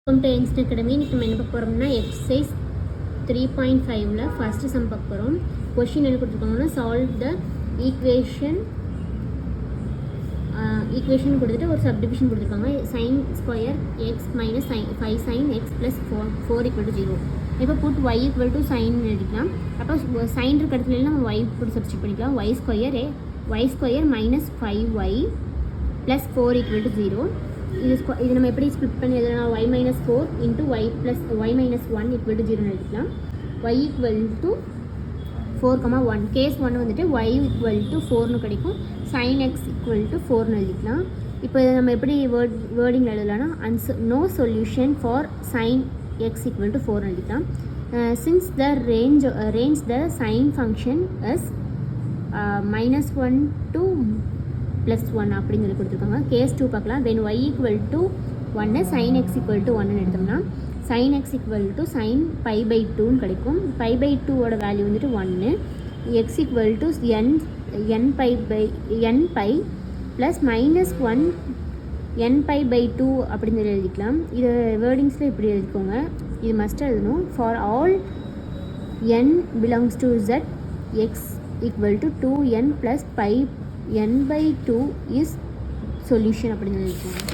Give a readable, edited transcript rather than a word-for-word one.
Welcome to youngster academy. இன்னைக்கு நம்ம என்ன பார்க்க போகிறோம்னா எக்ஸசைஸ் 3.5ல ஃபஸ்ட்டு சம் பார்க்க போகிறோம். கொஷின் என்ன கொடுத்துருக்காங்கன்னா சால்வ் த ஈக்குவேஷன் கொடுத்துட்டு ஒரு சப்டிவிஷன் கொடுத்துருக்காங்க. Sine square X minus 5 sine X plus 4 equal to 0. இப்போ put Y equal to sine எழுதிக்கலாம். அப்போ சைன் இருக்க இடத்துல நம்ம ஒய் போட்டு சப்ஸ்டிட் பண்ணிக்கலாம். Y square minus 5y plus 4 equal to 0. இது நம்ம எப்படி ஸ்பிளிட் பண்ணி எழுதலாம்? y minus 4 into Y plus Y minus 1 equal to 0 எழுதிக்கலாம். y ஈக்குவல் டு 4,1 கேஸ் 1 வந்துட்டு y ஈக்குவல் டு 4னு கிடைக்கும். சைன் எக்ஸ் ஈக்குவல் டு 4னு எழுதிக்கலாம். இப்போ நம்ம எப்படி வேர்டிங் எழுதலாம்னா no solution for sine x equal to 4 எழுதிக்கலாம். Since the range the sine function is -1 to +1 அப்படிங்கிறது கொடுத்துருக்காங்க. கேஸ் 2 பார்க்கலாம். When y equal to 1 sin x equal to 1 எடுத்தோம்னா sin x equal to sin π/2 கிடைக்கும். π/2ஓட வேல்யூ வந்துட்டு 1. x equal to nπ plus -1 nπ/2 அப்படின்னு எழுதிக்கலாம். இது வேர்டிங்ஸில் இப்படி எழுதிக்கோங்க. இது மஸ்ட் எழுதணும். For all n belongs to z x equal to 2n + π n/2 is solution அப்படின்னு எழுதிக்கோங்க.